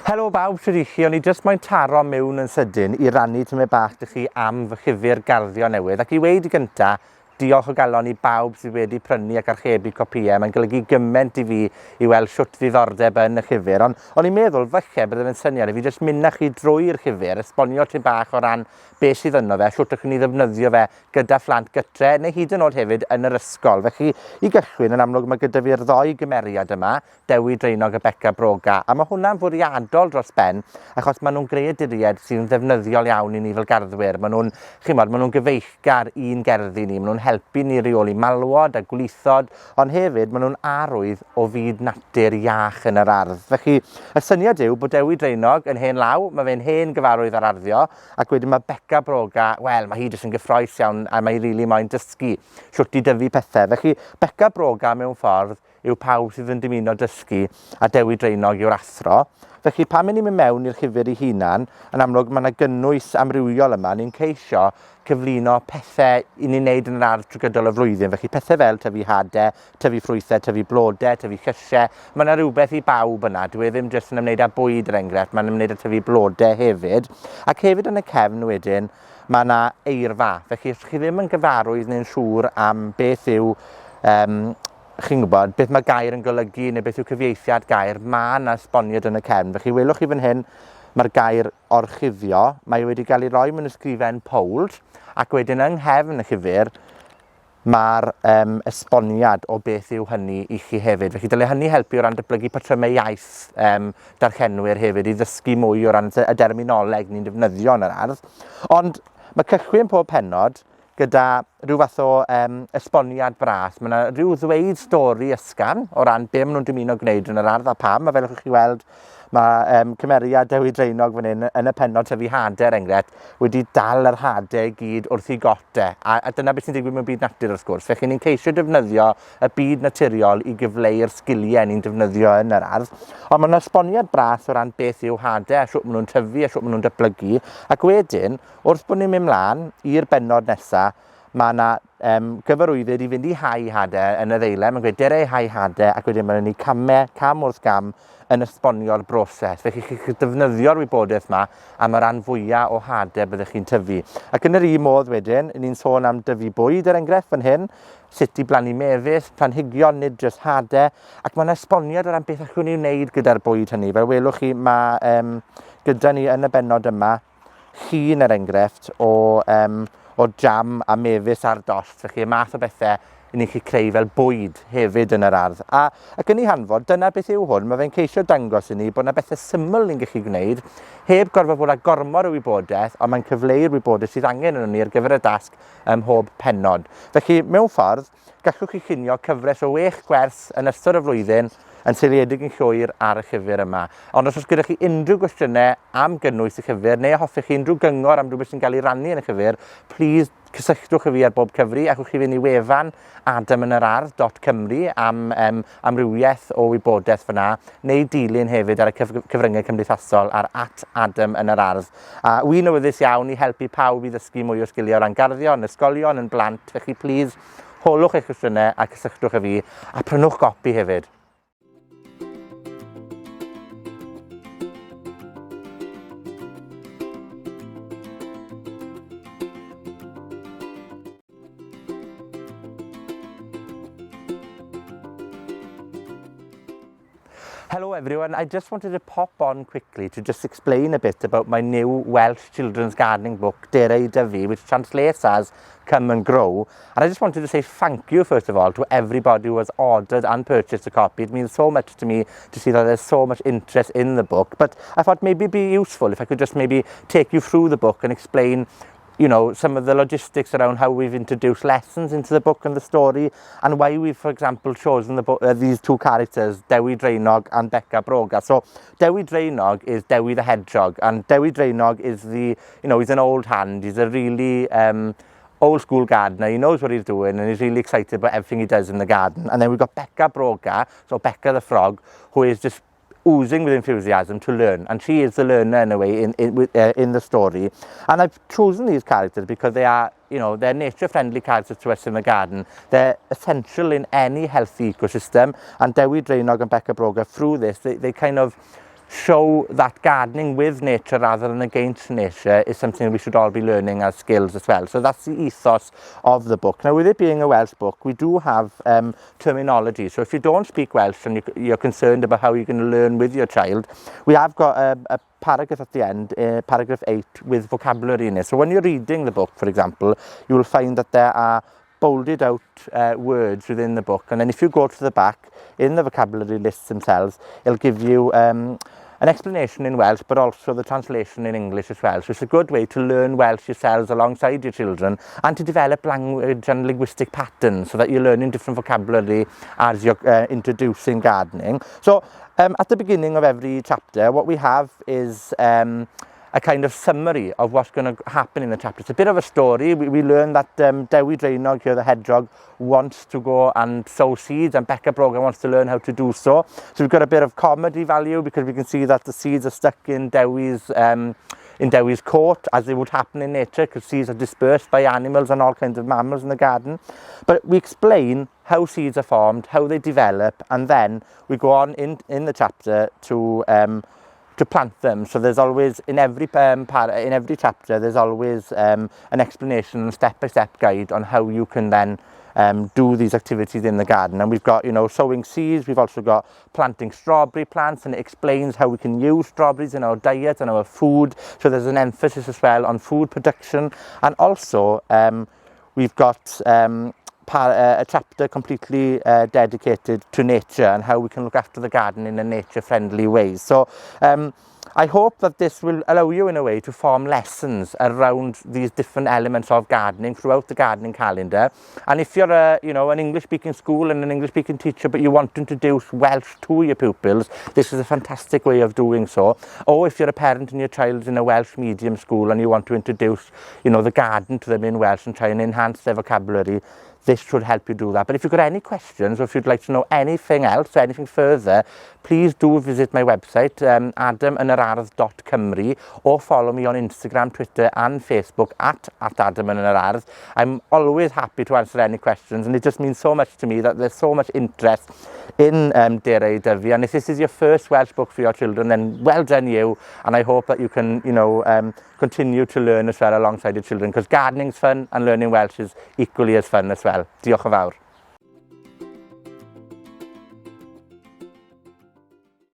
Helo bawb, shwt 'ych chi? O'n i jyst moyn taro mewn yn sydyn i rannu tymed bach 'da chi am fy llyfr garddio newydd. Ac i weud y gynta, diolch o galon i bawb sydd wedi prynu ac archebu copïau. Mae'n golygu gymaint i fi i weld shwt ddiddordeb yn y llyfr. Ond o'n i'n meddwl falle bydde fe'n syniad i fi jyst mynd â chi drwy'r llyfr, esbonio tipyn bach o ran beth sydd yno fe, shwt ych chi'n ei ddefnyddio fe gyda phlant gytre, neu hyd yn oed hefyd yn yr ysgol. Felly, i gychwyn, yn amlwg mae gyda fi'r ddoi gymeriad yma, Dewi Draenog a Beca Broga. A mae hwnna'n fwriadol dros ben, achos maen nhw'n greaduried sy'n ddefnyddiol iawn i ni fel garddwyr. Maen nhw'n gyfeillgar i'n gerddi ni, maen nhw'n helpu ni reoli malwod a gwlithod, ond hefyd maen nhw'n arwydd o fyd natur iach yn yr ardd. Felly, y syniad yw bod Dewi Draenog yn hen law, mae fe'n hen gyfarwydd ar arddio, ac wedyn mae Beca Broga, wel, mae hi jyst yn gyffroes iawn a mae hi rili moyn dysgu shwt i dyfu pethau. Felly, Beca Broga mewn ffordd yw pawb sydd yn dymuno dysgu a Dewi Draenog yw'r athro. Felly, pan mynd ni'n mynd mewn i'r llyfr ei hunan, yn amlwg mae yna gynnwys amrywiol yma, ni'n ceisio cyflwyno pethau i ni'n neud yn yr ardd trwy gydol y flwyddyn. Felly, pethau fel tyfu hadau, tyfu ffrwythau, tyfu blodau, tyfu llysiau. Mae yna rhywbeth i bawb yna. Dwi ddim jyst yn ymwneud â bwyd yr enghraifft, mae'n ymwneud â tyfu blodau hefyd. Ac hefyd yn y cefn wedyn, mae yna eirfa. Felly, os chi ddim yn gyfarwydd neu'n siŵr am beth yw chi'n gwybod, beth mae gair yn golygu neu beth yw cyfieithiad gair, mae yna esboniad yn y cefn. Felly, welwch chi fan hyn, mae'r gair orchuddio, mae wedi cael ei roi mewn ysgrifen pold, ac wedyn yng nghefn y llyfr, mae'r esboniad o beth yw hynny i chi hefyd. Felly, dylai hynny helpu o ran datblygu patrymau iaith darllenwyr hefyd, i ddysgu mwy o ran y derminoleg ni'n defnyddio yn yr ardd. Ond mae cychwyn pob pennod gyda rhyw fath o esboniad bras. Mae yna rhyw ddweud stori ysgan o ran be maen nhw'n dymuno gwneud yn yr ardd a pam. A fel ych chi weld, mae cymeriad Dewi Draenog fan hyn yn y pennod tyfu hadau, er enghraifft, wedi dal yr hadau i gyd wrth ei gotau. A dyna beth sy'n digwydd mewn byd natur wrth gwrs. Felly ni'n ceisio defnyddio y byd naturiol i gyfleu'r sgiliau ni'n defnyddio yn yr ardd. Ond mae yna esboniad bras o ran beth yw hadau, a shwt maen nhw'n tyfu, a shwt maen nhw'n datblygu. Ac wedyn, wrth bod ni'n mynd mlaen i'r bennod nesaf, mae yna gyfarwyddyd i fynd i hau hadau yn y ddeilem, mae'n gweud Dere hau hadau, ac wedyn mae'n ni cam wrth gam yn esbonio'r broses. Felly chi'n defnyddio'r wybodaeth yma am y ran fwyaf o hadau byddwch chi'n tyfu. Ac yn yr un modd wedyn, ni'n sôn am dyfu bwyd er enghraifft fan hyn, sut i blannu mefus, planhigion, nid jyst hadau, ac mae'n esboniad o ran beth allwn ni wneud gyda'r bwyd hynny. Fel welwch chi, mae gyda ni yn y bennod yma llun er enghraifft o jam a mefus ar dost. Felly, y math o bethau i ni'n gallu creu fel bwyd hefyd yn yr ardd. Ac yn ei hanfod, dyna beth yw hwn. Mae fe'n ceisio dangos i ni bod yna bethau syml ni'n gallu gwneud, heb gorfod bod â gormod o wybodaeth, ond mae'n cyfleu'r wybodaeth sydd angen yn ni ar gyfer y dasg ym mhob pennod. Felly, mewn ffordd, gallwch chi llunio cyfres o 6 gwers yn ystod y flwyddyn yn seiliedig yn llwyr ar y llyfr yma. Ond os oes gyda chi unrhyw gwestiynau am gynnwys y llyfr, neu hoffech chi unrhyw gyngor am rhywbeth sy'n cael ei rannu yn y llyfr, please cysylltwch y fi ar bob cyfri, ac wch chi fynd i wefan adamenyarardd.cymru am amrywiaeth o wybodaeth fyna, neu dilyn hefyd ar y cyfryngau cymdeithasol ar @adamenyarardd. A wi'n awyddus iawn i helpu pawb i ddysgu mwy o sgiliau o ran garddio, yn ysgolion, yn blant. Felly, please, holwch eich cwestiynau a cysylltwch y fi, a prynwch gopi hefyd. Hello everyone, I just wanted to pop on quickly to just explain a bit about my new Welsh children's gardening book, Dere, dyfu, which translates as Come and Grow. And I just wanted to say thank you, first of all, to everybody who has ordered and purchased a copy. It means so much to me to see that there's so much interest in the book. But I thought maybe it'd be useful if I could just maybe take you through the book and explain some of the logistics around how we've introduced lessons into the book and the story, and why we've, for example, chosen the book, these two characters, Dewi Draenog and Beca Broga. So Dewi Draenog is Dewi the hedgehog, and Dewi Draenog is he's an old hand. He's a really old school gardener. He knows what he's doing, and he's really excited about everything he does in the garden. And then we've got Beca Broga, so Beca the frog, who is just oozing with enthusiasm to learn, and she is the learner in a way in the story. And I've chosen these characters because they are, they're nature-friendly characters to us in the garden. They're essential in any healthy ecosystem, and Dewi Draenog and Beca Broga, through this, they kind of show that gardening with nature rather than against nature is something we should all be learning as skills as well. So that's the ethos of the book. Now, with it being a Welsh book, we do have terminology. So if you don't speak Welsh and you're concerned about how you're going to learn with your child, we have got a paragraph at the end, paragraph 8, with vocabulary in it. So when you're reading the book, for example, you will find that there are bolded out words within the book, and then if you go to the back in the vocabulary lists themselves, it'll give you an explanation in Welsh, but also the translation in English as well. So it's a good way to learn Welsh yourselves alongside your children and to develop language and linguistic patterns so that you're learning different vocabulary as you're introducing gardening. So at the beginning of every chapter, what we have is a kind of summary of what's going to happen in the chapter. It's a bit of a story. We learn that Dewi Draenog, here the hedgehog, wants to go and sow seeds, and Beca Broga wants to learn how to do so. So we've got a bit of comedy value because we can see that the seeds are stuck in Dewi's coat, as it would happen in nature, because seeds are dispersed by animals and all kinds of mammals in the garden. But we explain how seeds are formed, how they develop, and then we go on in the chapter to plant them. So there's always, in every chapter, there's always an explanation, a step-by-step guide on how you can then do these activities in the garden. And we've got, sowing seeds. We've also got planting strawberry plants, and it explains how we can use strawberries in our diet and our food. So there's an emphasis as well on food production. And also we've got a chapter completely dedicated to nature and how we can look after the garden in a nature-friendly way. So I hope that this will allow you in a way to form lessons around these different elements of gardening throughout the gardening calendar. And if you're an English-speaking school and an English-speaking teacher, but you want to introduce Welsh to your pupils, this is a fantastic way of doing so. Or if you're a parent and your child's in a Welsh medium school and you want to introduce, the garden to them in Welsh and try and enhance their vocabulary, this should help you do that. But if you've got any questions, or if you'd like to know anything else, anything further, please do visit my website, adamandyrardd.cymru, or follow me on Instagram, Twitter and Facebook at adamandyrardd. I'm always happy to answer any questions, and it just means so much to me that there's so much interest in Dere dyfu. And if this is your first Welsh book for your children, then well done you, and I hope that you can continue to learn as well alongside your children, because gardening's fun and learning Welsh is equally as fun as well. Diolch yn fawr.